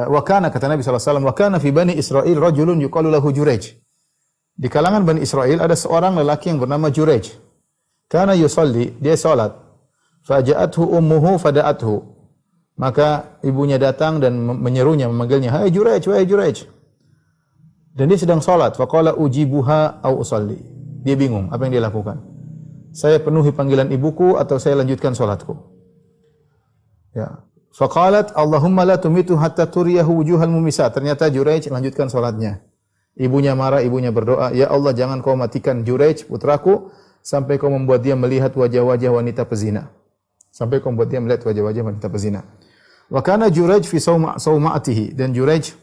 wa kana kata Nabi sallallahu alaihi wasallam, wa kana fi Bani Israil rajulun yuqalu lahu Juraij. Di kalangan Bani Israel ada seorang lelaki yang bernama Juraij. Kana yusalli, dia salat. Faja'athu ummuhu fada'athu. Maka ibunya datang dan menyerunya, memanggilnya, "Hai Juraij, wahai Juraij." Dan dia sedang salat. Faqala ujibuha au usalli. Dia bingung apa yang dia lakukan. Saya penuhi panggilan ibuku atau saya lanjutkan salatku? Ya. Faqalat Allahumma la tumitu hatta turiyahu wujuhal mumisat. Ternyata Juraij lanjutkan salatnya. Ibunya marah, ibunya berdoa, "Ya Allah, jangan kau matikan Juraij putraku sampai kau membuat dia melihat wajah-wajah wanita pezina." Sampai kau membuat dia melihat wajah-wajah wanita pezina. Wa kana Juraij fi sauma'atihi, dan Juraij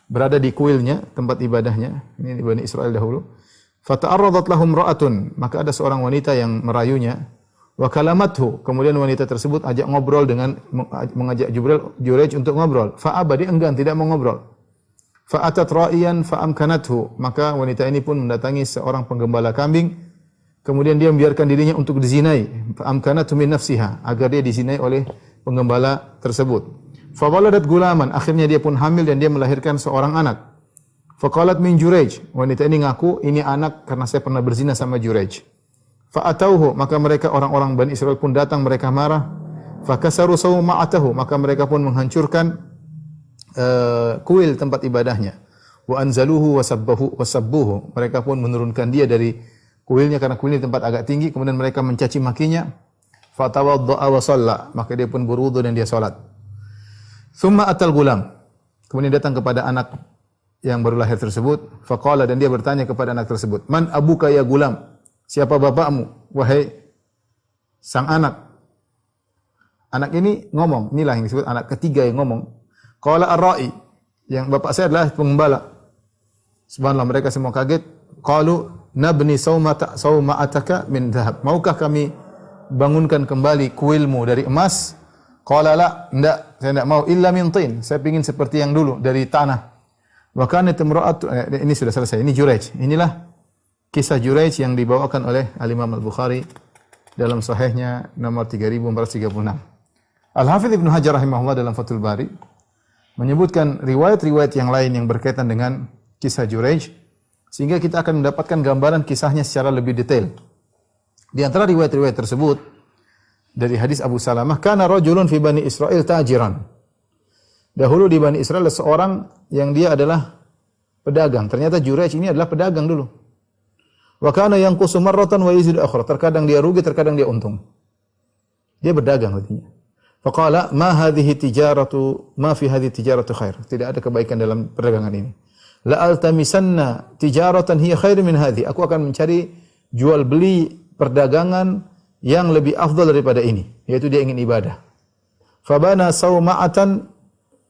berada di kuilnya, tempat ibadahnya. Ini di Bani Israel dahulu. Fata'arradat lahum ra'atun, maka ada seorang wanita yang merayunya. Wa kalamathu, kemudian wanita tersebut ajak ngobrol dengan mengajak Juraij untuk ngobrol. Fa'aba, dia enggan, tidak mau ngobrol. Fa'atat ra'iyan fa'amkanathu, maka wanita ini pun mendatangi seorang penggembala kambing, kemudian dia membiarkan dirinya untuk dizinai. Fa'amkanathu min nafsiha, agar dia dizinai oleh penggembala tersebut. Fawaladat gulaman, akhirnya dia pun hamil dan dia melahirkan seorang anak. Faqalat min Juraij, wanita ini ngaku, ini anak karena saya pernah berzina sama Juraij. Fa'atauhu, maka mereka orang-orang Bani Israel pun datang, mereka marah. Fakasaru sawma'atahu, maka mereka pun menghancurkan kuil tempat ibadahnya. Wa anzaluhu wasabbuhu, mereka pun menurunkan dia dari kuilnya karena kuilnya tempat agak tinggi, kemudian mereka mencaci makinya. Fatawadda'a wa shalla, maka dia pun berwudu dan dia salat. Thumma atal gulam, kemudian datang kepada anak yang baru lahir tersebut. Faqala, dan dia bertanya kepada anak tersebut, "Man abuka ya gulam?" Siapa bapakmu, wahai sang anak? Anak ini ngomong, inilah yang disebut anak ketiga yang ngomong. Qala ar-ra'i, yang bapak saya adalah pengembala. Subhanallah, mereka semua kaget. Qalu nabni sauma'ataka min dhahab. Maukah kami bangunkan kembali kuilmu dari emas? Qala la, enggak, saya enggak mau. Illa min tin, saya ingin seperti yang dulu dari tanah. Wa kanat imra'atu, ini sudah selesai. Ini Juraij. Inilah kisah Juraij yang dibawakan oleh Al-Imam Al-Bukhari dalam sahihnya nomor 3436. Al-Hafidz Ibnu Hajar rahimahullah dalam Fathul Bari menyebutkan riwayat-riwayat yang lain yang berkaitan dengan kisah Juraij, sehingga kita akan mendapatkan gambaran kisahnya secara lebih detail. Di antara riwayat-riwayat tersebut, dari hadis Abu Salamah, kana rajulun fi Bani Israil tajiran. Dahulu di Bani Israel ada seorang yang dia adalah pedagang. Ternyata Juraij ini adalah pedagang dulu. Wa kana yanqusu marratan wa yazidu ukhra. Terkadang dia rugi, terkadang dia untung. Dia berdagang artinya. Faqala ma hadhihi tijaratu ma fi hadhihi tijaratu khair. Tidak ada kebaikan dalam perdagangan ini. La altamisanna tijaratan hiya khair min hadhi. Aku akan mencari jual beli perdagangan yang lebih afdal daripada ini, yaitu dia ingin ibadah. Fabana sauma'atan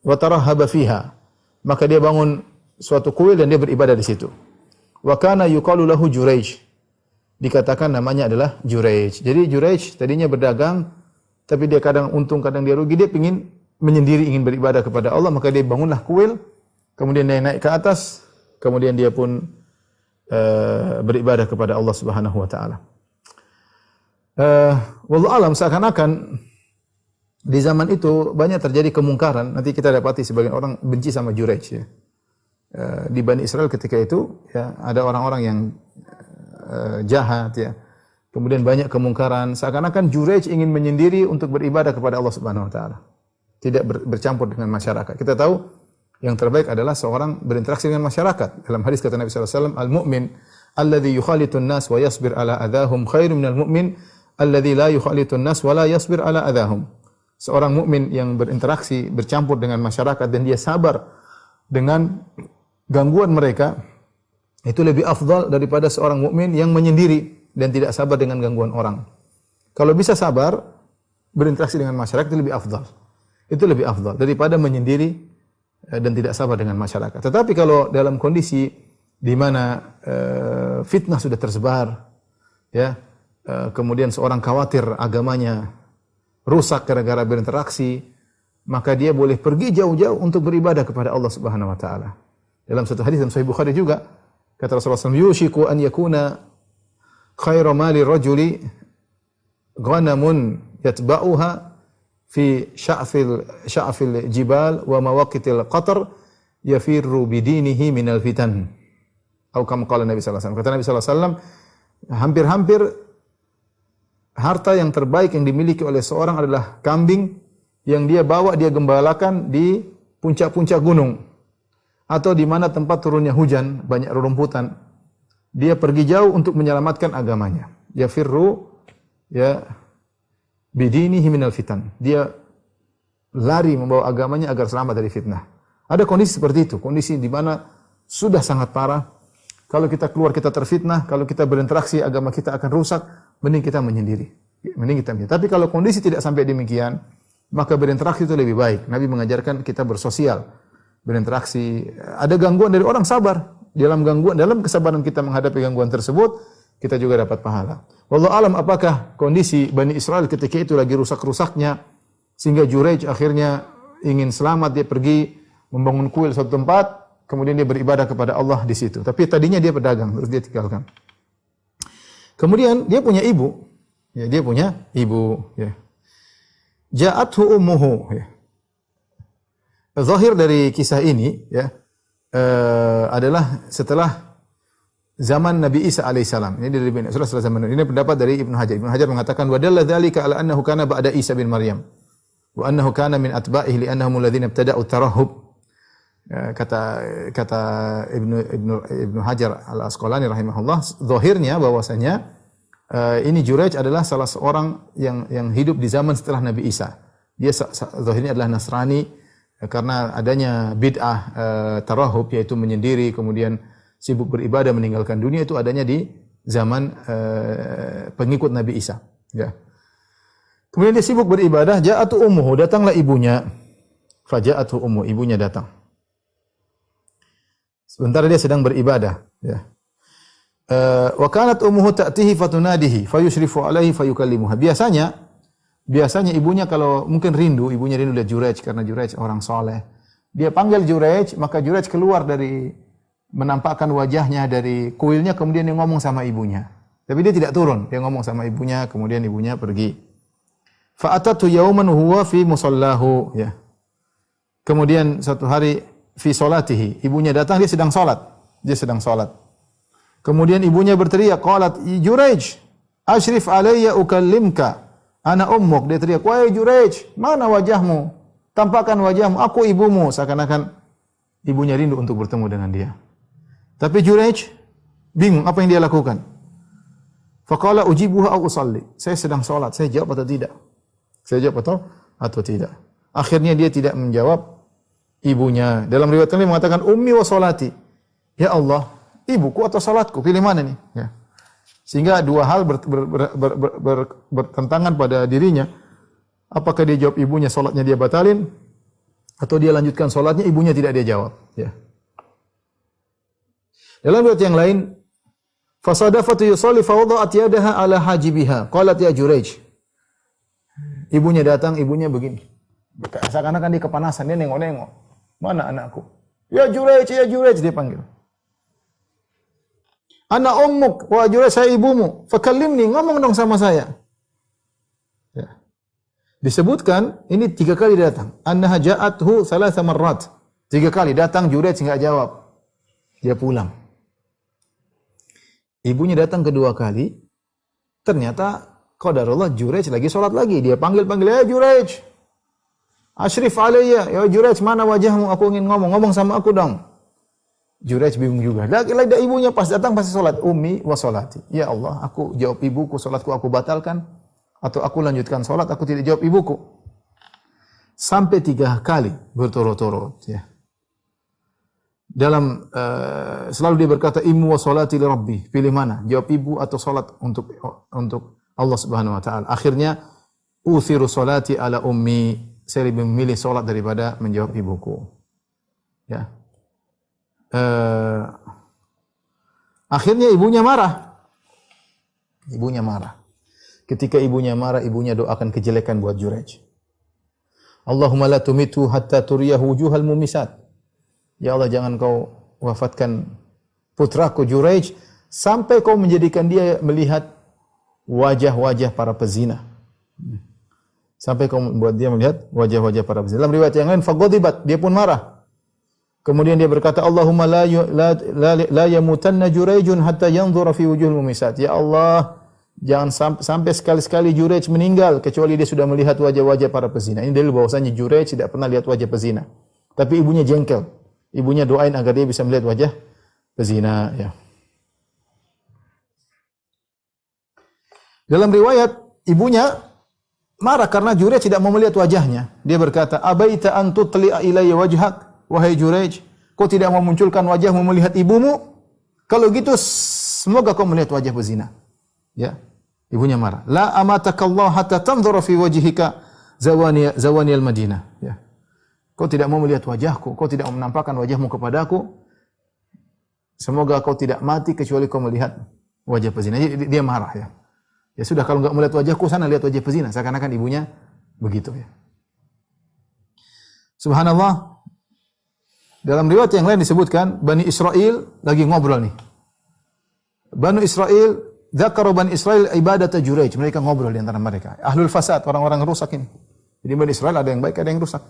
wa tarahhaba fiha. Maka dia bangun suatu kuil dan dia beribadah di situ. Wa kana yuqalu lahu Juraij. Dikatakan namanya adalah Juraij. Jadi Juraij tadinya berdagang, tapi dia kadang untung, kadang dia rugi. Dia ingin menyendiri, ingin beribadah kepada Allah, maka dia bangunlah kuil, kemudian dia naik ke atas, kemudian dia pun beribadah kepada Allah Subhanahu wa taala. Wallahu alam, seakan-akan di zaman itu banyak terjadi kemungkaran. Nanti kita dapati sebagian orang benci sama Juraij ya. Di Bani Israel ketika itu ya, ada orang-orang yang jahat ya. Kemudian banyak kemungkaran, seakan-akan Juraij ingin menyendiri untuk beribadah kepada Allah Subhanahu wa taala. Tidak bercampur dengan masyarakat. Kita tahu yang terbaik adalah seorang berinteraksi dengan masyarakat. Dalam hadis kata Nabi sallallahu alaihi wasallam, "Al-mu'min alladhi yukhalitun nas wa yasbir ala adahum khairum minal mu'min alladhi la yukhalitun nas wa la yasbir ala adahum." Seorang mukmin yang berinteraksi, bercampur dengan masyarakat dan dia sabar dengan gangguan mereka, itu lebih afdal daripada seorang mukmin yang menyendiri dan tidak sabar dengan gangguan orang. Kalau bisa sabar, berinteraksi dengan masyarakat itu lebih afdal. Itu lebih afdal daripada menyendiri dan tidak sabar dengan masyarakat. Tetapi kalau dalam kondisi di mana fitnah sudah tersebar, ya, kemudian seorang khawatir agamanya rusak gara-gara berinteraksi, maka dia boleh pergi jauh-jauh untuk beribadah kepada Allah Subhanahu wa taala. Dalam satu hadis dalam Sahih Bukhari juga, kata Rasulullah SAW, "Yushiku an yakuna khairu mali rajuli ghanamun yatba'uha fi sya'fil jibal wa mawaqitil qatar yafirru bidinihi minal fitan. Atau kama qala Nabi sallallahu alaihi wasallam. Kata Nabi sallallahu alaihi wasallam, hampir-hampir harta yang terbaik yang dimiliki oleh seorang adalah kambing yang dia bawa, dia gembalakan di puncak-puncak gunung atau di mana tempat turunnya hujan, banyak rerumputan. Dia pergi jauh untuk menyelamatkan agamanya. Yafirru bidinihi minal fitan. Dia lari membawa agamanya agar selamat dari fitnah. Ada kondisi seperti itu, kondisi di mana sudah sangat parah. Kalau kita keluar kita terfitnah, kalau kita berinteraksi agama kita akan rusak, mending kita menyendiri. Tapi kalau kondisi tidak sampai demikian, maka berinteraksi itu lebih baik. Nabi mengajarkan kita bersosial, berinteraksi. Ada gangguan dari orang, sabar. Dalam kesabaran kita menghadapi gangguan tersebut, kita juga dapat pahala. Wallahu alam, apakah kondisi Bani Israel ketika itu lagi rusak-rusaknya sehingga Juraij akhirnya ingin selamat, dia pergi membangun kuil suatu tempat, kemudian dia beribadah kepada Allah di situ. Tapi tadinya dia pedagang, terus dia tinggalkan. Kemudian dia punya ibu. Ya, dia punya ibu, ya. Ja'athu ummuhu, ya. Zahir dari kisah ini, ya, adalah setelah zaman Nabi Isa alaihissalam. Ini dari setelah zaman ini pendapat dari Ibnu Hajar. Ibnu Hajar mengatakan wa dalla dzalika ala annahu kana ba'da Isa bin Maryam wa annahu kana min atba'ihi li'annahum alladhina ibtada'u tarahhub. Kata Ibnu Hajar Al-Asqalani rahimahullah, zahirnya bahwasanya ini Juraij adalah salah seorang yang hidup di zaman setelah Nabi Isa. Dia zahirnya adalah Nasrani karena adanya bid'ah tarahub, yaitu menyendiri kemudian sibuk beribadah meninggalkan dunia, itu adanya di zaman pengikut Nabi Isa, ya. Kemudian dia sibuk beribadah, ja'atu ummuhu, datanglah ibunya. Faja'atu ummu, ibunya datang. Sementara dia sedang beribadah, ya. Wa kanat ummuhu ta'tihi fatunadihi fayushrifu alaihi fayukallimuha. Biasanya ibunya kalau mungkin ibunya rindu lihat Juraij karena Juraij orang soleh. Dia panggil Juraij, maka Juraij keluar dari, menampakkan wajahnya dari kuilnya, kemudian dia ngomong sama ibunya. Tapi dia tidak turun, dia ngomong sama ibunya, kemudian ibunya pergi. Fa'atatu yauman huwa fi musallahu, ya. Kemudian satu hari fi salatihi, ibunya datang, dia sedang salat. Kemudian ibunya berteriak, qalat Juraij, ashrif alayya ukallimka ana ummuk. Dia teriak, wahai Juraij, mana wajahmu? Tampakkan wajahmu, aku ibumu. Seakan-akan ibunya rindu untuk bertemu dengan dia. Tapi Juraij bingung apa yang dia lakukan. Faqala ujibuha aw usalli. Saya sedang salat, saya jawab atau tidak? Atau tidak? Akhirnya dia tidak menjawab ibunya. Dalam riwayat lain mengatakan ummi wa salati. Ya Allah, ibuku atau salatku, pilih mana nih? Ya. Sehingga dua hal bertentangan pada dirinya. Apakah dia jawab ibunya, salatnya dia batalin, atau dia lanjutkan salatnya, ibunya tidak dia jawab, ya. Dalam riwayat yang lain, fasadafatu yusalli fa wada'at yadaha ala hajibiha. Qalat ya Juraij. Ibunya datang, ibunya begini. Seakan-akan dia kepanasan, dia nengok-nengok. Mana anakku? Ya Juraij, dia panggil. Ana ummuk, wa Juraij, saya ibumu. Fakallimni, ngomong dong sama saya. Ya. Disebutkan, ini 3 kali datang. Annaha ja'athu thalatha marrat. 3 kali datang, Juraij enggak jawab. Dia pulang. Ibunya datang kedua kali, ternyata qadarullah Juraij lagi salat lagi. Dia panggil-panggil, ya Juraij, ashrif alayya, ya Juraij, mana wajahmu? Aku ingin ngomong sama aku dong. Juraij bingung juga. Lagi-lagi ibunya pas datang pasti salat. Ummi wa salati. Ya Allah, aku jawab ibuku, salatku aku batalkan, atau aku lanjutkan salat, aku tidak jawab ibuku. Sampai 3 kali berturut-turut, ya. Dalam selalu dia berkata immu wa salati li rabbi, pilih mana? Jawab ibu atau salat untuk Allah Subhanahu wa taala. Akhirnya uthiru salati ala ummi, saya lebih memilih salat daripada menjawab ibuku. Ya. Akhirnya ibunya marah. Ketika ibunya marah, ibunya doakan kejelekan buat Juraij. Allahumma la tumitu hatta turiyahu wujuhal mumisat. Ya Allah, jangan kau wafatkan putraku Juraij sampai kau menjadikan dia melihat wajah-wajah para pezina. sampai kau membuat dia melihat wajah-wajah para pezina. Dalam riwayat yang lain, faghadibat, dia pun marah. Kemudian dia berkata, Allahumma la yamutanna Jurayjun hatta yanzura fi wujuhil mumisat. Ya Allah, jangan sampai sekali-sekali Jurayj meninggal kecuali dia sudah melihat wajah-wajah para pezina. Ini dalil bahwasanya Jurayj tidak pernah lihat wajah pezina. Tapi ibunya jengkel. Ibunya doain agar dia bisa melihat wajah pezina, ya. Dalam riwayat, ibunya marah karena Jurayj tidak mau melihat wajahnya. Dia berkata, "Abaita an tutli'a ilayya wajhak?" Wahai Jurayj, kau tidak mau munculkan wajahmu melihat ibumu? Kalau gitu, semoga kau melihat wajah pezina. Ya, ibunya marah. La amatakallah hatta tanzura fi wajhika zawani al-Madinah. Ya. Kau tidak mau melihat wajahku, kau tidak mau menampakkan wajahmu kepadaku. Semoga kau tidak mati kecuali kau melihat wajah pezina. Dia marah, ya. Ya sudah, kalau enggak melihat wajahku, sana lihat wajah pezina. Seakan-akan ibunya begitu, ya. Subhanallah. Dalam riwayat yang lain disebutkan, Bani Israel lagi ngobrol nih. Bani Israel, dzakaru Bani Israel ibadata Jurayj. Mereka ngobrol di antara mereka. Ahlul fasad, orang-orang rusak ini. Jadi Bani Israel ada yang baik, ada yang rusak.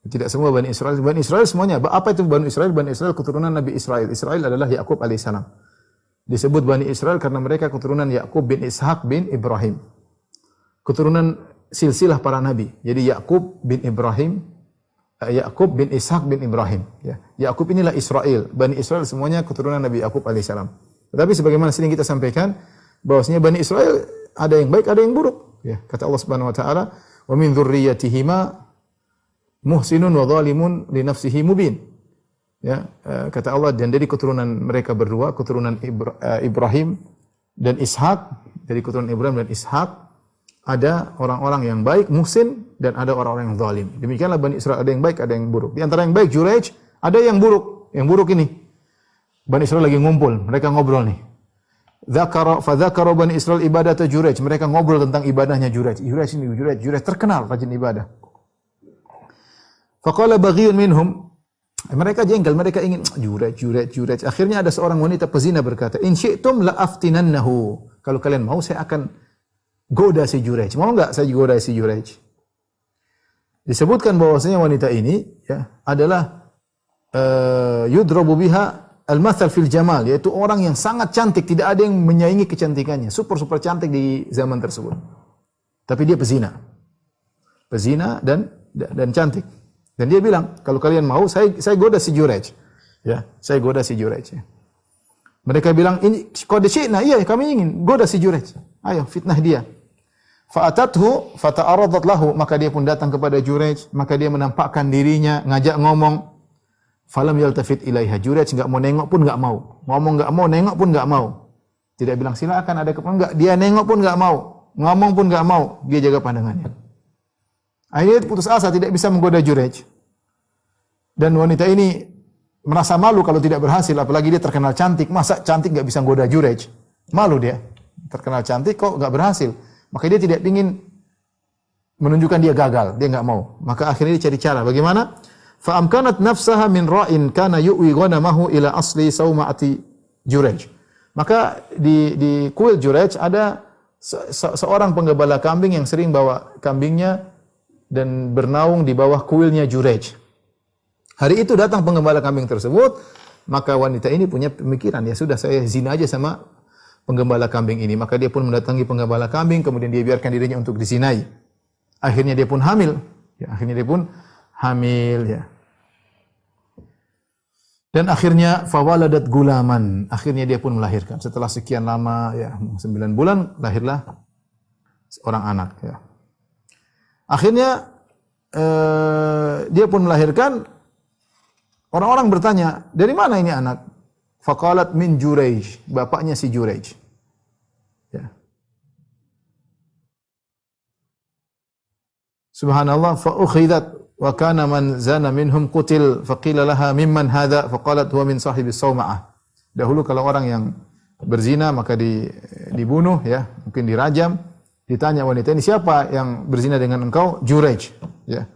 Tidak semua Bani Israel. Bani Israel semuanya. Apa itu Bani Israel? Bani Israel keturunan Nabi Israel. Israel adalah Yakub alaihissalam. Disebut Bani Israel karena mereka keturunan Yakub bin Ishak bin Ibrahim. Keturunan silsilah para nabi. Jadi Yakub bin Ibrahim, Yakub bin Ishak bin Ibrahim. Ya. Yakub inilah Israel. Bani Israel semuanya keturunan Nabi Yakub alaihissalam. Tetapi sebagaimana sering kita sampaikan, bahwasanya Bani Israel ada yang baik, ada yang buruk. Ya. Kata Allah Subhanahu Wa Taala, wa min dzurriyyatihima muhsinun wa zalimun li nafsihi mubin. Ya, kata Allah, dan dari keturunan mereka berdua, keturunan Ibrahim dan Ishak, dari keturunan Ibrahim dan Ishak, ada orang-orang yang baik, muhsin, dan ada orang-orang yang zalim. Demikianlah Bani Israel, ada yang baik, ada yang buruk. Di antara yang baik Jurayj, ada yang buruk. Yang buruk ini, Bani Israel lagi ngumpul, mereka ngobrol nih. Fadzakara Bani Israel ibadata Jurayj. Mereka ngobrol tentang ibadahnya Jurayj. Jurayj terkenal rajin ibadah. Faqala baghiyun minhum, mereka jengkel, mereka ingin Jurayj. Akhirnya ada seorang wanita pezina berkata, "In syi'tum la aftinannahu." Kalau kalian mau, saya akan goda si Jurayj. Mau enggak saya goda si Jurayj? Disebutkan bahwasanya wanita ini, ya, adalah yudrabu biha al-mathal fil jamal, yaitu orang yang sangat cantik, tidak ada yang menyaingi kecantikannya. Super cantik di zaman tersebut. Tapi dia pezina. Pezina dan cantik. Dan dia bilang, kalau kalian mau, saya goda si Jurayj. Ya, saya goda si Jurayj. Ya. Mereka bilang, ini qad syi'na, iya kami ingin goda si Jurayj. Ayo fitnah dia. Fa'atathu fata'aradat lahu, maka dia pun datang kepada Jurayj, maka dia menampakkan dirinya, ngajak ngomong. Falam yaltafit ilaiha, Jurayj enggak mau nengok pun enggak mau. Ngomong enggak mau, nengok pun enggak mau. Tidak bilang silakan ada keperluan, enggak, dia nengok pun enggak mau. Ngomong pun enggak mau, dia jaga pandangannya. Akhirnya putus asa, tidak bisa menggoda Jurayj. Dan wanita ini merasa malu kalau tidak berhasil, apalagi dia terkenal cantik. Masa cantik enggak bisa menggoda Jurayj? Malu dia. Terkenal cantik kok enggak berhasil. Maka dia tidak ingin menunjukkan dia gagal, dia enggak mau. Maka akhirnya dia cari cara. Bagaimana? Fa amkanat nafsaha min ra'in kana yu'wi ghanamahu ila asli sauma'ati Jurayj. Maka di kuil Jurayj ada seorang penggembala kambing yang sering bawa kambingnya dan bernaung di bawah kuilnya Jurayj. Hari itu datang penggembala kambing tersebut, maka wanita ini punya pemikiran, ya sudah saya zina aja sama penggembala kambing ini. Maka dia pun mendatangi penggembala kambing, kemudian dia biarkan dirinya untuk dizinai. Akhirnya dia pun hamil. Ya, ya. Dan akhirnya fawaladat gulaman. Akhirnya dia pun melahirkan. Setelah sekian lama, ya 9 bulan, lahirlah seorang anak. Ya. Akhirnya dia pun melahirkan. Orang-orang bertanya, dari mana ini anak? Faqalat min Jurayj, bapaknya si Jurayj. Ya. Subhanallah, fa ukhidat wa kana man zana minhum qutil faqila laha mimman hadha faqalat huwa min sahibis sauma'ah. Dahulu kalau orang yang berzina maka dibunuh, ya, mungkin dirajam. Ditanya wanita ini, siapa yang berzina dengan engkau? Jurayj. Ya.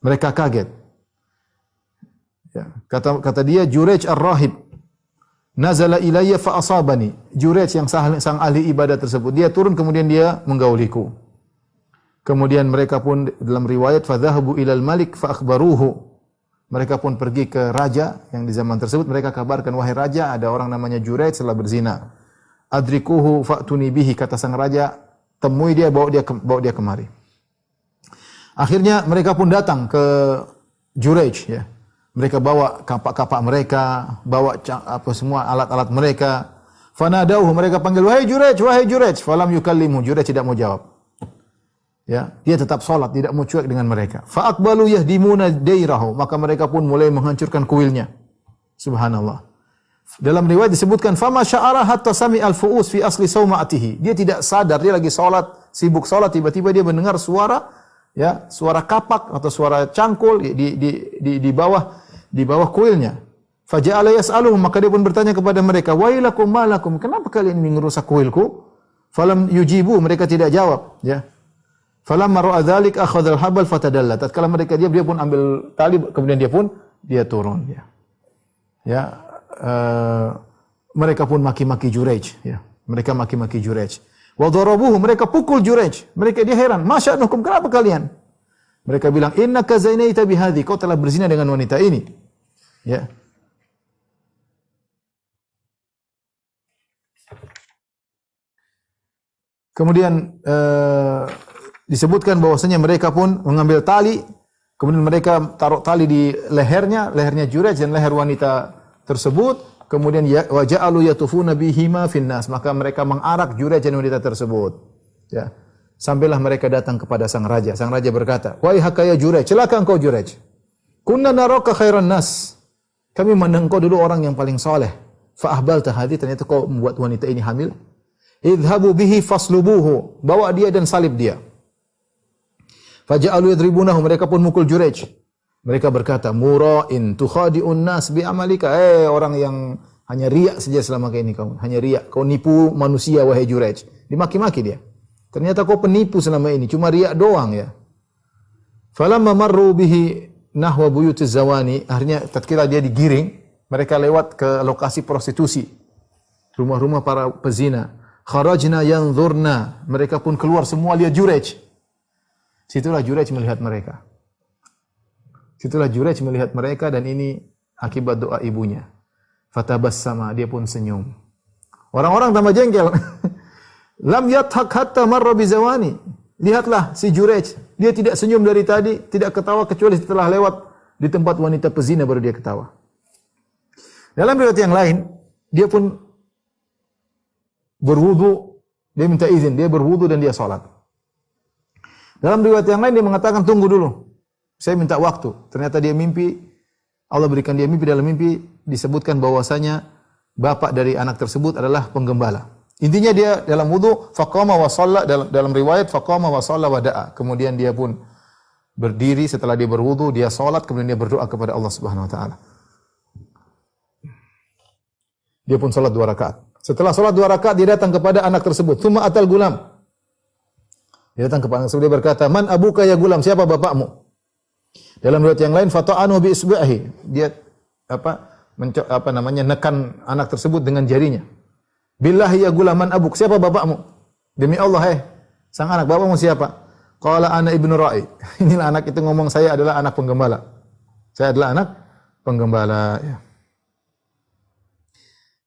Mereka kaget. Ya. Kata dia, Jurayj ar-rahib nazala ilayya fa asabani. Jurayj yang sang ahli ibadah tersebut, dia turun kemudian dia menggauliku. Kemudian mereka pun dalam riwayat fadhahabu ilal malik fa akhbaruhu. Mereka pun pergi ke raja yang di zaman tersebut, mereka kabarkan, wahai raja, ada orang namanya Juraij telah berzina. Adrikuhu fa'tuni bihi, kata sang raja, temui dia, bawa dia kemari. Akhirnya mereka pun datang ke Juraij, ya. Mereka bawa kapak-kapak mereka, bawa semua alat-alat mereka. Fanadauhu, mereka panggil, wahai Juraij, falam yukallimu, Juraij tidak mau jawab. Ya, dia tetap salat, tidak mau cuek dengan mereka. Fa aqbalu yahdimuna dairahu, maka mereka pun mulai menghancurkan kuilnya. Subhanallah. Dalam riwayat disebutkan fama sya'ara hatta sami al-fu'us fi asli sauma'atihi. Dia tidak sadar, dia lagi salat, sibuk salat, tiba-tiba dia mendengar suara, ya, suara kapak atau suara cangkul di bawah kuilnya. Faja'ala yas'aluhum, maka dia pun bertanya kepada mereka, wailakum malakum, kenapa kalian ini merusak kuilku? Falam yujibu, mereka tidak jawab, ya. Falamma ra'a dzalik akhadha al-habal fatadalla. Tatkala mereka diam, dia pun ambil tali, kemudian dia turun, ya. Ya, mereka pun maki-maki Juraij, ya. Mereka maki-maki Juraij. Wa darabuhu, mereka pukul Juraij. Dia heran, masya'nukum, kenapa kalian? Mereka bilang, innaka zainaita bihadhi, kau telah berzina dengan wanita ini. Ya. Kemudian disebutkan bahwasanya mereka pun mengambil tali, kemudian mereka taruh tali di lehernya Juraij dan leher wanita tersebut, kemudian wa ja'alu yatufuna bihima finnas, maka mereka mengarak Juraij dan wanita tersebut. Ya. Sampailah mereka datang kepada sang raja. Sang raja berkata, "Wahai hakaya Juraij, celaka engkau Juraij. Kunna naraka khairan nas." Kami mandang kau dulu orang yang paling saleh. Fa ahbalta hadhi, ternyata kau membuat wanita ini hamil. Idhabu bihi faslubuhu, bawa dia dan salib dia. Faja'alu yadribunahu, mereka pun mukul Juraij. Mereka berkata, mura'in tukhadi'un nas bi amalika. Orang yang hanya riak saja selama ini kau. Hanya riak. Kau nipu manusia, wahai Juraij. Dimaki-maki dia. Ternyata kau penipu selama ini, cuma riak doang, ya. Falamma marru bihi nahwa buyutiz zawani, akhirnya tatkala dia digiring, mereka lewat ke lokasi prostitusi. Rumah-rumah para pezina. Kharajna yanzurna, mereka pun keluar semua lihat Juraij. Situlah Juraij melihat mereka. Dan ini akibat doa ibunya. Fatabassama, dia pun senyum. Orang-orang tambah jengkel. Lam yathak hatta marra bizawani. Lihatlah si Juraij, dia tidak senyum dari tadi, tidak ketawa kecuali setelah lewat di tempat wanita pezina baru dia ketawa. Dalam riwayat yang lain, dia pun berwudu, dia minta izin, dia berwudu dan dia salat. Dalam riwayat yang lain dia mengatakan, tunggu dulu, saya minta waktu. Ternyata dia mimpi, Allah berikan dia mimpi, dalam mimpi disebutkan bahwasanya bapak dari anak tersebut adalah penggembala. Intinya dia dalam wudu, faqama wa shalla, dalam riwayat faqama wa shalla wa da'a. Kemudian dia pun berdiri setelah dia berwudu, dia salat, kemudian dia berdoa kepada Allah Subhanahu wa taala. Dia pun salat 2 rakaat. Setelah salat 2 rakaat dia datang kepada anak tersebut. Tsumma atal gulam. Dia datang kepada anak tersebut, dia berkata, "Man abuka ya gulam? Siapa bapakmu?" Dalam riwayat yang lain, fata'anu bi isbahi. Dia nekan anak tersebut dengan jarinya. "Billahi ya gulam, man abuk? Siapa bapakmu?" "Demi Allah, sang anak, bapakmu siapa?" "Qala ana ibnu ra'i." Inilah anak itu ngomong, saya adalah anak penggembala. Saya adalah anak penggembala, ya.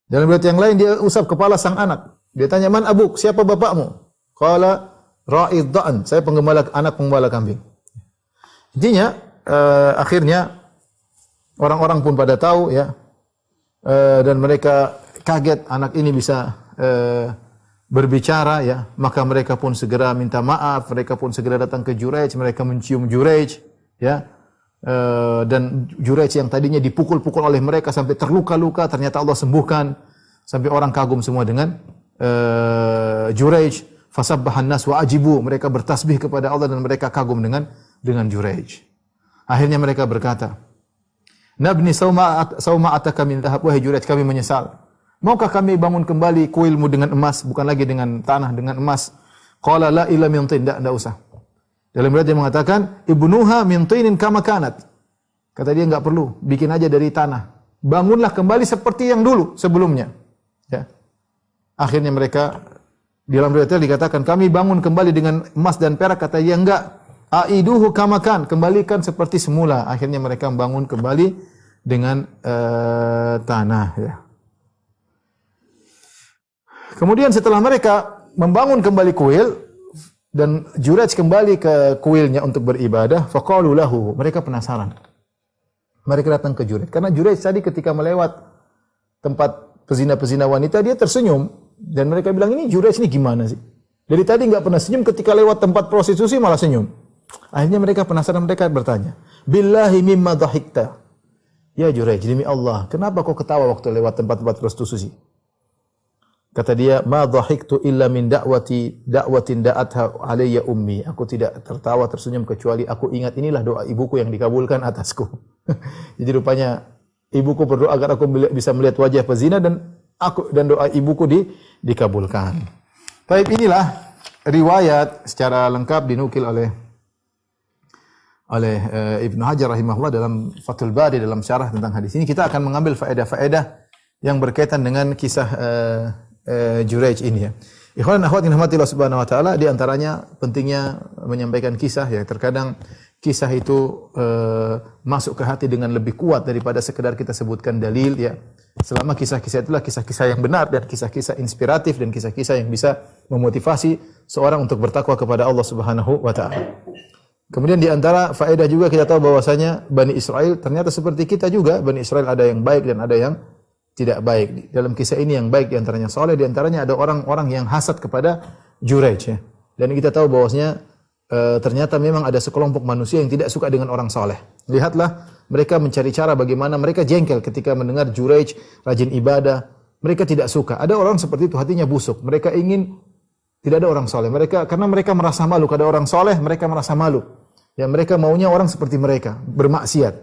Dalam riwayat yang lain dia usap kepala sang anak. Dia tanya, "Man abuk? Siapa bapakmu?" "Qala ra'id da'an." Saya anak penggembala kambing. Intinya akhirnya orang-orang pun pada tahu, ya. Dan mereka kaget anak ini bisa berbicara, ya. Maka mereka pun segera minta maaf, mereka pun segera datang ke Juraij, mereka mencium Juraij, ya. Dan Juraij yang tadinya dipukul-pukul oleh mereka sampai terluka-luka, ternyata Allah sembuhkan, sampai orang kagum semua dengan Juraij. Fasabbahan nas wa ajibu, mereka bertasbih kepada Allah dan mereka kagum dengan Juraij. Akhirnya mereka berkata, "Nabni sauma'ataka min dhahab." Wahai Juraij, kami menyesal. Maukah kami bangun kembali kuilmu dengan emas, bukan lagi dengan tanah, dengan emas? Qala la illa min tin, tidak usah. Dalam riwayat dia mengatakan, "Ibnuha min tinin kama kanat." Kata dia, enggak perlu, bikin aja dari tanah. Bangunlah kembali seperti yang dulu sebelumnya. Ya. Akhirnya mereka Di dalam riwayat dikatakan, kami bangun kembali dengan emas dan perak. Kata dia, enggak. Aiduhu kamakan, kembalikan seperti semula. Akhirnya mereka bangun kembali dengan tanah. Ya. Kemudian setelah mereka membangun kembali kuil dan Jurayj kembali ke kuilnya untuk beribadah, faqalu lahu, mereka penasaran. Mereka datang ke Jurayj karena Jurayj tadi ketika melewat tempat pezina-pezina wanita dia tersenyum dan mereka bilang, ini Jurayj ini gimana sih? Dari tadi enggak pernah senyum, ketika lewat tempat prostitusi malah senyum. Akhirnya mereka penasaran, mereka bertanya, billahi mimma dhahikta. Ya Jurayj, demi Allah, kenapa kau ketawa waktu lewat tempat-tempat prostitusi? Kata dia, ma dhahiktu illa min da'watin da'atha alayya ummi. Aku tidak tertawa tersenyum kecuali aku ingat inilah doa ibuku yang dikabulkan atasku. Jadi rupanya ibuku berdoa agar aku bisa melihat wajah pezina dan doa ibuku dikabulkan. Baik, inilah riwayat secara lengkap dinukil oleh Ibnu Hajar rahimahullah dalam Fathul Bari dalam syarah tentang hadis ini. Kita akan mengambil faedah-faedah yang berkaitan dengan kisah Jurayj ini ya. Ikhwan dan akhwat yang dirahmati Allah Subhanahu wa taala, di antaranya pentingnya menyampaikan kisah ya. Terkadang kisah itu masuk ke hati dengan lebih kuat daripada sekedar kita sebutkan dalil ya. Selama kisah-kisah itulah kisah-kisah yang benar dan kisah-kisah inspiratif dan kisah-kisah yang bisa memotivasi seorang untuk bertakwa kepada Allah Subhanahu wa taala. Kemudian di antara faedah juga kita tahu bahwasanya Bani Israel ternyata seperti kita juga. Bani Israel ada yang baik dan ada yang tidak baik. Dalam kisah ini yang baik di antaranya Saleh, di antaranya ada orang-orang yang hasad kepada Jurayj ya. Dan kita tahu bahwasanya ternyata memang ada sekelompok manusia yang tidak suka dengan orang saleh. Lihatlah, mereka mencari cara bagaimana mereka jengkel ketika mendengar Jurayj rajin ibadah. Mereka tidak suka. Ada orang seperti itu, hatinya busuk. Mereka ingin tidak ada orang saleh. Karena mereka merasa malu. Kalau ada orang saleh, mereka merasa malu. Ya, mereka maunya orang seperti mereka, bermaksiat.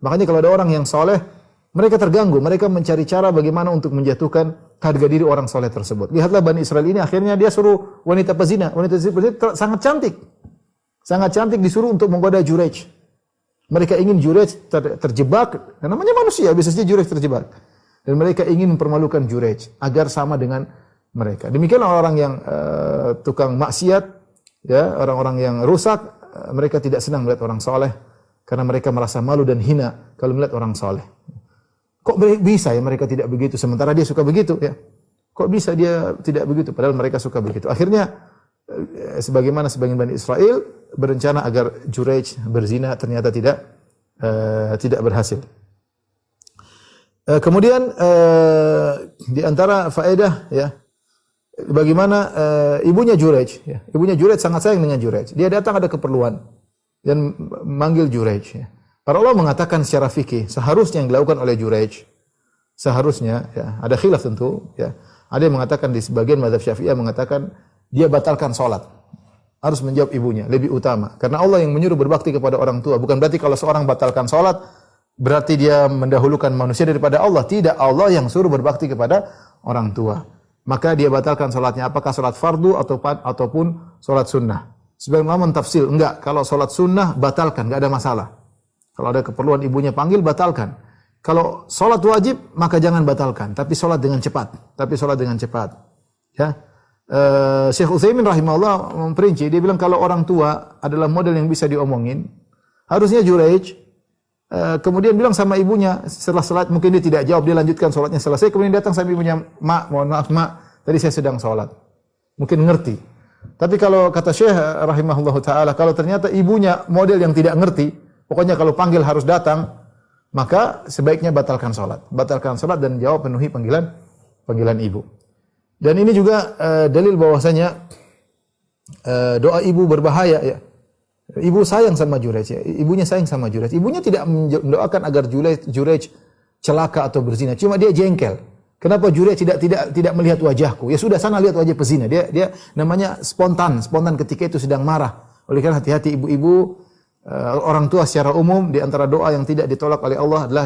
Makanya kalau ada orang yang saleh, mereka terganggu. Mereka mencari cara bagaimana untuk menjatuhkan harga diri orang saleh tersebut. Lihatlah Bani Israel ini, akhirnya dia suruh wanita pezina. Wanita pezina sangat cantik. Sangat cantik disuruh untuk menggoda Jurayj. Mereka ingin Jurayj terjebak. Namanya manusia, bisa saja Jurayj terjebak. Dan mereka ingin mempermalukan Jurayj agar sama dengan mereka. Demikianlah orang yang tukang maksiat, ya, orang-orang yang rusak, mereka tidak senang melihat orang saleh karena mereka merasa malu dan hina kalau melihat orang saleh. Kok bisa ya mereka tidak begitu sementara dia suka begitu ya? Kok bisa dia tidak begitu padahal mereka suka begitu? Akhirnya sebagaimana sebagian Bani Israel berencana agar Jurayj berzina, ternyata tidak berhasil. Kemudian di antara faedah ya, bagaimana ibunya Jurayj ya. Ibunya Jurayj sangat sayang dengan Jurayj. Dia datang ada keperluan dan manggil Jurayj ya. Para ulama mengatakan secara fikih seharusnya yang dilakukan oleh Jurayj, seharusnya ya, ada khilaf tentu ya. Ada yang mengatakan di sebagian mazhab Syafi'iyah mengatakan dia batalkan salat. Harus menjawab ibunya, lebih utama. Karena Allah yang menyuruh berbakti kepada orang tua. Bukan berarti kalau seorang batalkan salat berarti dia mendahulukan manusia daripada Allah. Tidak, Allah yang suruh berbakti kepada orang tua. Maka dia batalkan salatnya, apakah salat fardu ataupun salat sunnah. Sebagian ulama mentafsir, enggak, kalau salat sunnah batalkan, enggak ada masalah. Kalau ada keperluan ibunya panggil, batalkan. Kalau salat wajib, maka jangan batalkan, tapi salat dengan cepat. Ya. Syekh Utsaimin rahimahullah memperinci, dia bilang kalau orang tua adalah model yang bisa diomongin, harusnya Jurayj kemudian bilang sama ibunya setelah salat, mungkin dia tidak jawab, dia lanjutkan salatnya selesai, kemudian datang sama ibunya, "Mak, mohon maaf Mak, tadi saya sedang salat." Mungkin ngerti. Tapi kalau kata Syekh rahimahullah taala, kalau ternyata ibunya model yang tidak ngerti, pokoknya kalau panggil harus datang, maka sebaiknya batalkan salat. Batalkan salat dan jawab penuhi panggilan ibu. Dan ini juga dalil bahwasanya doa ibu berbahaya ya. Ibu sayang sama Jurayj ya. Ibunya sayang sama Jurayj. Ibunya tidak mendoakan agar Jurayj celaka atau berzina. Cuma dia jengkel. Kenapa Jurayj tidak melihat wajahku? Ya sudah, sana lihat wajah pezina. Dia namanya spontan ketika itu sedang marah. Oleh karena hati-hati ibu-ibu, orang tua secara umum, di antara doa yang tidak ditolak oleh Allah adalah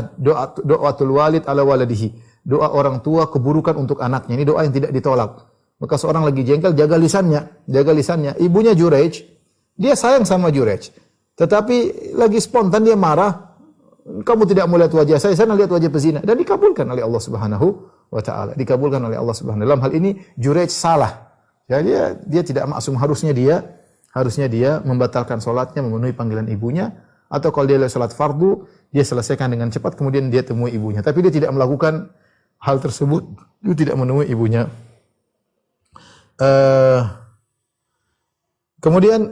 doatul walid ala waladihi. Doa orang tua keburukan untuk anaknya. Ini doa yang tidak ditolak. Maka seorang lagi jengkel, jaga lisannya. Ibunya Jurayj, dia sayang sama Jurayj. Tetapi lagi spontan dia marah. Kamu tidak mau lihat wajah saya, sana lihat wajah pezina. Dan dikabulkan oleh Allah Subhanahu wa taala. Dalam hal ini Jurayj salah. Ya, dia tidak maksum, harusnya dia membatalkan salatnya, memenuhi panggilan ibunya, atau kalau dia salat fardu, dia selesaikan dengan cepat kemudian dia temui ibunya. Tapi dia tidak melakukan hal tersebut, dia tidak menemui ibunya. Kemudian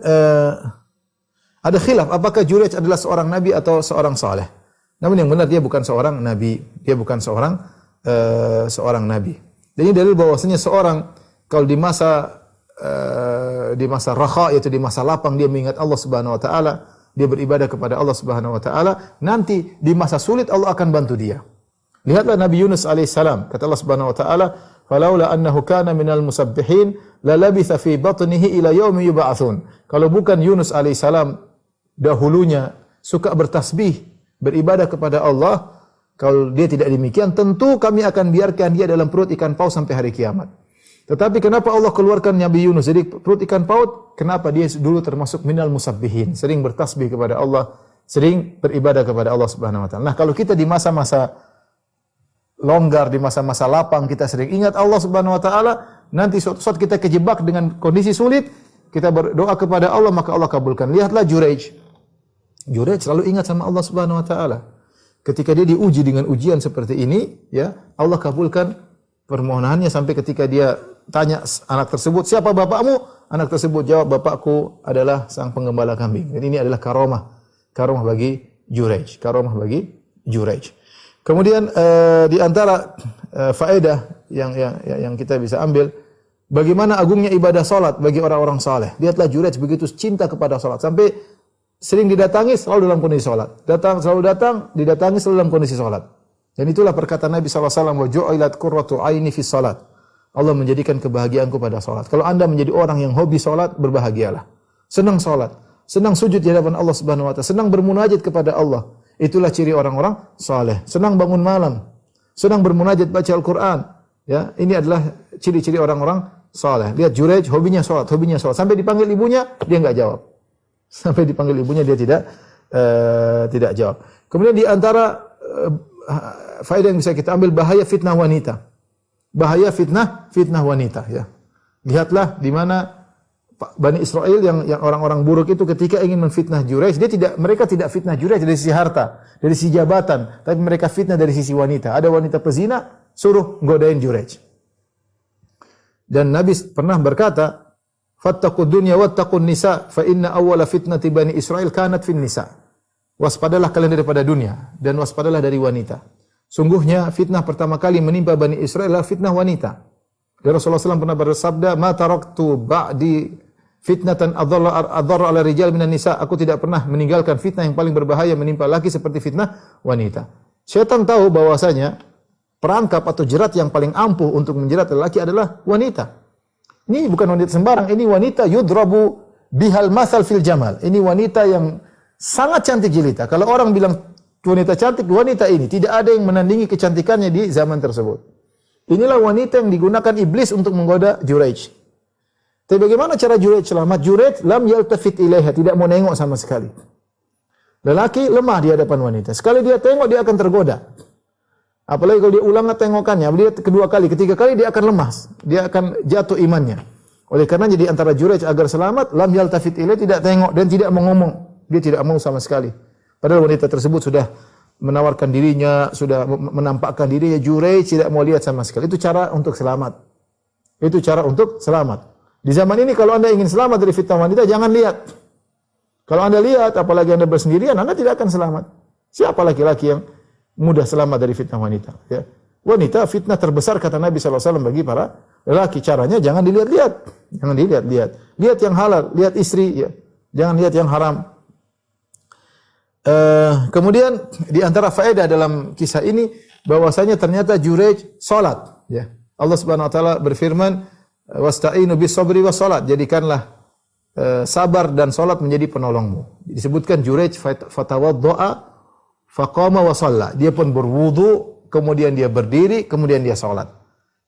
ada khilaf apakah Jurayj adalah seorang nabi atau seorang saleh. Namun yang benar dia bukan seorang nabi, dia bukan seorang nabi. Dan ini dalil bahwasanya seorang kalau di masa rakha, yaitu di masa lapang, dia mengingat Allah Subhanahu wa taala, dia beribadah kepada Allah Subhanahu wa taala, nanti di masa sulit Allah akan bantu dia. Lihatlah Nabi Yunus alaihissalam, kata Allah Subhanahu wa taala, "Falaula annahu kana minal musabbihin la labitha fi batnihi ila yaumi yub'atsun." Kalau bukan Yunus alaihissalam dahulunya suka bertasbih, beribadah kepada Allah, kalau dia tidak demikian, tentu kami akan biarkan dia dalam perut ikan paus sampai hari kiamat. Tetapi kenapa Allah keluarkan Nabi Yunus dari perut ikan paus? Kenapa dia dulu termasuk minal musabbihin, sering bertasbih kepada Allah, sering beribadah kepada Allah Subhanahu wa taala. Nah, kalau kita di masa-masa longgar, di masa-masa lapang, kita sering ingat Allah Subhanahu wa taala, nanti suatu saat kita kejebak dengan kondisi sulit, kita berdoa kepada Allah, maka Allah kabulkan. Lihatlah Jurayj. Jurayj selalu ingat sama Allah Subhanahu wa taala. Ketika dia diuji dengan ujian seperti ini, ya, Allah kabulkan permohonannya sampai ketika dia tanya anak tersebut, "Siapa bapakmu?" Anak tersebut jawab, "Bapakku adalah sang penggembala kambing." Dan ini adalah karomah bagi Jurayj, Kemudian di antara faedah yang kita bisa ambil, bagaimana agungnya ibadah salat bagi orang-orang saleh. Lihatlah Jurayj begitu cinta kepada salat sampai sering didatangi selalu dalam kondisi salat. Didatangi selalu dalam kondisi salat. Dan itulah perkataan Nabi SAW, "Wa ju'ilat qurratu aini fi salat." Allah menjadikan kebahagiaanku pada salat. Kalau Anda menjadi orang yang hobi salat, berbahagialah. Senang salat, senang sujud di hadapan Allah Subhanahu wa taala, senang bermunajat kepada Allah. Itulah ciri orang-orang saleh. Senang bangun malam, senang bermunajat baca Al-Qur'an. Ya, ini adalah ciri-ciri orang-orang saleh. Lihat Jurayj, hobinya salat. Sampai dipanggil ibunya, dia enggak jawab. Dia tidak jawab. Kemudian di antara faedah yang bisa kita ambil, bahaya fitnah wanita. Fitnah wanita, ya. Lihatlah di mana Bani Israel yang orang-orang buruk itu ketika ingin menfitnah Jurayj, mereka tidak fitnah Jurayj dari sisi harta, dari sisi jabatan, tapi mereka fitnah dari sisi wanita. Ada wanita pezina, suruh godain Jurayj. Dan Nabi pernah berkata, "Fattaqud dunya wattaqun nisa, fa inna awwala fitnati Bani Israel kanat fin nisa." Waspadalah kalian daripada dunia dan waspadalah dari wanita. Sungguhnya fitnah pertama kali menimpa Bani Israel adalah fitnah wanita. Dan Rasulullah SAW pernah bersabda, "Ma taraktu ba'di fitnatan adharra ala rijal minan nisa." Aku tidak pernah meninggalkan fitnah yang paling berbahaya menimpa laki seperti fitnah wanita. Syaitan tahu bahwasanya perangkap atau jerat yang paling ampuh untuk menjerat lelaki adalah wanita. Ini bukan wanita sembarang, ini wanita yudrabu bihal masal fil jamal. Ini wanita yang sangat cantik jelita. Kalau orang bilang wanita cantik, wanita ini tidak ada yang menandingi kecantikannya di zaman tersebut. Inilah wanita yang digunakan iblis untuk menggoda Jurayj. Tapi bagaimana cara Jurayj selamat? Jurayj lam yaltafit ilaiha, tidak mau nengok sama sekali. Lelaki lemah di hadapan wanita. Sekali dia tengok, dia akan tergoda. Apalagi kalau dia ulang tengokannya, dia kedua kali, ketiga kali dia akan lemas, dia akan jatuh imannya. Oleh karena jadi antara Jurayj agar selamat, lam yaltafit ilaiha, tidak tengok dan tidak mau ngomong. Dia tidak mau sama sekali. Padahal wanita tersebut sudah menawarkan dirinya, sudah menampakkan dirinya, Jurayj tidak mau lihat sama sekali. Itu cara untuk selamat. Di zaman ini kalau Anda ingin selamat dari fitnah wanita, jangan lihat. Kalau Anda lihat, apalagi Anda bersendirian, Anda tidak akan selamat. Siapa laki-laki yang mudah selamat dari fitnah wanita? Ya. Wanita fitnah terbesar kata Nabi SAW bagi para lelaki. Caranya jangan dilihat-lihat. Lihat yang halal, lihat istri, ya. Jangan lihat yang haram. Kemudian di antara faedah dalam kisah ini bahwasanya ternyata Jurayj salat, ya. Allah Subhanahu wa taala berfirman, "Wasta'inu bis sabri was salat." Jadikanlah sabar dan salat menjadi penolongmu. Disebutkan Jurayj fatawaddoa faqama wa shalla. Dia pun berwudu, kemudian dia berdiri, kemudian dia salat.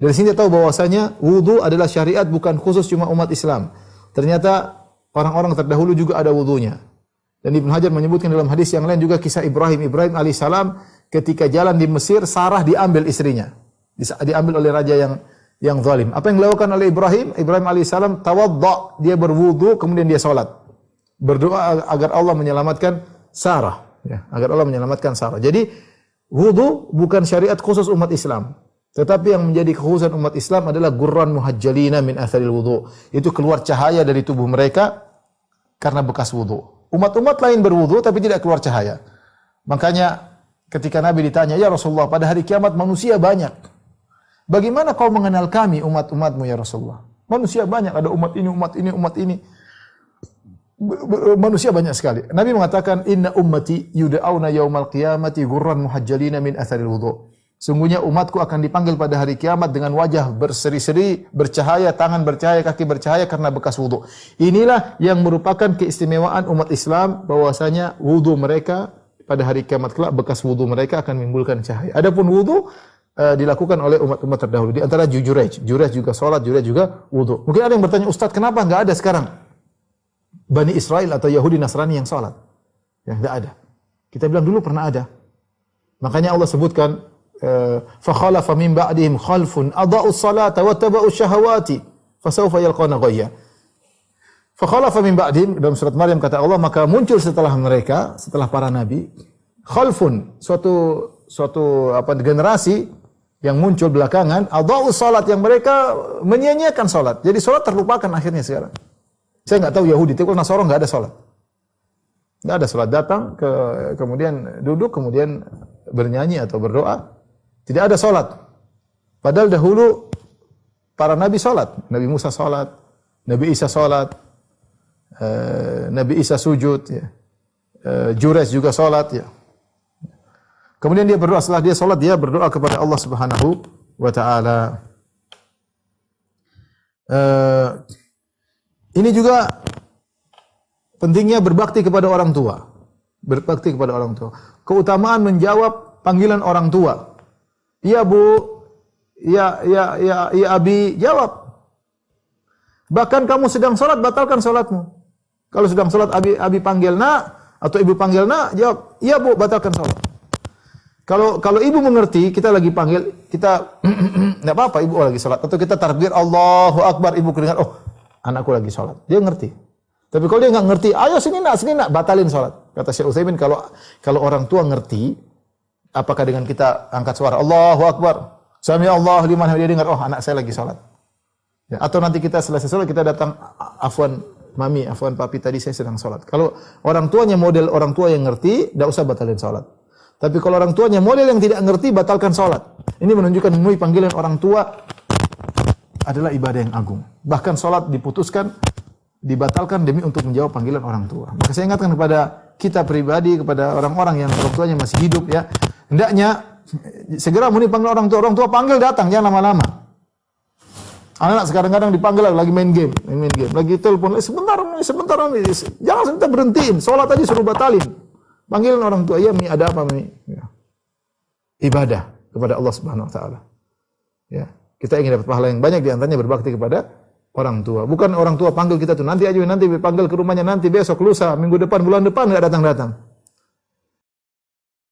Dari sini kita tahu bahwasanya wudu adalah syariat bukan khusus cuma umat Islam. Ternyata orang-orang terdahulu juga ada wudunya. Dan Ibnu Hajar menyebutkan dalam hadis yang lain juga kisah Ibrahim alaihissalam ketika jalan di Mesir, Sarah diambil istrinya. Diambil oleh raja yang zalim. Apa yang dilakukan oleh Ibrahim? Ibrahim alaihissalam tawadda, dia berwudu kemudian dia salat. Berdoa agar Allah menyelamatkan Sarah, ya, agar Allah menyelamatkan Sarah. Jadi wudu bukan syariat khusus umat Islam. Tetapi yang menjadi kekhususan umat Islam adalah gurran muhajjalina min atharil wudu. Itu keluar cahaya dari tubuh mereka karena bekas wudu. Umat-umat lain berwudu tapi tidak keluar cahaya. Makanya ketika Nabi ditanya, "Ya Rasulullah, pada hari kiamat manusia banyak. Bagaimana kau mengenal kami umat-umatmu ya Rasulullah?" Manusia banyak, ada umat ini, umat ini, umat ini. Manusia banyak sekali. Nabi mengatakan, "Inna ummati yud'auna yaumal qiyamati gurran muhajjalina min atharil wudu." Sungguhnya umatku akan dipanggil pada hari kiamat dengan wajah berseri-seri, bercahaya, tangan bercahaya, kaki bercahaya karena bekas wudu. Inilah yang merupakan keistimewaan umat Islam, bahwasanya wudu mereka pada hari kiamat kelak, bekas wudu mereka akan menimbulkan cahaya. Adapun wudu dilakukan oleh umat-umat terdahulu. Di antara Jureij juga salat, Jureij juga wudu. Mungkin ada yang bertanya, "Ustaz, kenapa enggak ada sekarang Bani Israel atau Yahudi Nasrani yang salat?" Ya, enggak ada. Kita bilang dulu pernah ada. Makanya Allah sebutkan, fa khalafa min ba'dihim khalfun adaa'us salata wa taba'us syahawati fasawfa yalqawna ghayya. Fa khalafa min ba'dihim, dalam surat Maryam kata Allah, maka muncul setelah mereka, setelah para nabi, khalfun, suatu generasi yang muncul belakangan, adaa'us salat, yang mereka menyia-nyiakan salat. Jadi salat terlupakan akhirnya sekarang. Saya enggak tahu Yahudi, tapi Nasara enggak ada salat. Enggak ada salat, datang kemudian duduk, kemudian bernyanyi atau berdoa. Tidak ada salat. Padahal dahulu para nabi salat. Nabi Musa salat, Nabi Isa salat, Nabi Isa sujud, ya. Jureij juga salat, ya. Kemudian dia berdoa, setelah dia salat dia berdoa kepada Allah Subhanahu wa taala. Ini juga pentingnya berbakti kepada orang tua. Berbakti kepada orang tua. Keutamaan menjawab panggilan orang tua. "Ya Bu, ya Abi," jawab. Bahkan kamu sedang salat, batalkan salatmu. Kalau sedang salat Abi panggil Nak atau Ibu panggil Nak, jawab, "Ya Bu," batalkan salat. Kalau ibu mengerti, kita lagi panggil, kita enggak apa-apa, ibu lagi salat, atau kita takbir Allahu Akbar, ibu kedengar, "Oh, anakku lagi salat." Dia ngerti. Tapi kalau dia enggak ngerti, "Ayo sini nak, batalin salat." Kata Syekh Utsaimin, kalau orang tua ngerti, apakah dengan kita angkat suara Allahu Akbar, Sami Allah liman hamidah, dia dengar, "Oh, anak saya lagi salat." Ya, atau nanti kita selesai salat kita datang, "Afwan Mami, afwan Papi, tadi saya sedang salat." Kalau orang tuanya model orang tua yang ngerti, enggak usah batalin salat. Tapi kalau orang tuanya model yang tidak ngerti, batalkan salat. Ini menunjukkan memenuhi panggilan orang tua adalah ibadah yang agung. Bahkan salat dibatalkan demi untuk menjawab panggilan orang tua. Maka saya ingatkan kepada kita pribadi, kepada orang-orang yang orang tuanya masih hidup, ya, hendaknya segera memenuhi panggilan orang tua. Orang tua panggil, datang, jangan lama-lama. Anak sekarang-kadang dipanggil lagi main game, lagi telepon, sebentar, jangan kita berhentiin. Salat tadi suruh batalin. Panggilan orang tua, "Ya Mi, ada apa Mi?" Ya. Ibadah kepada Allah Subhanahu wa taala. Ya, kita ingin dapat pahala yang banyak, di antaranya berbakti kepada orang tua. Bukan orang tua panggil kita tuh, nanti aja, nanti panggil ke rumahnya, nanti besok, lusa, minggu depan, bulan depan enggak datang-datang.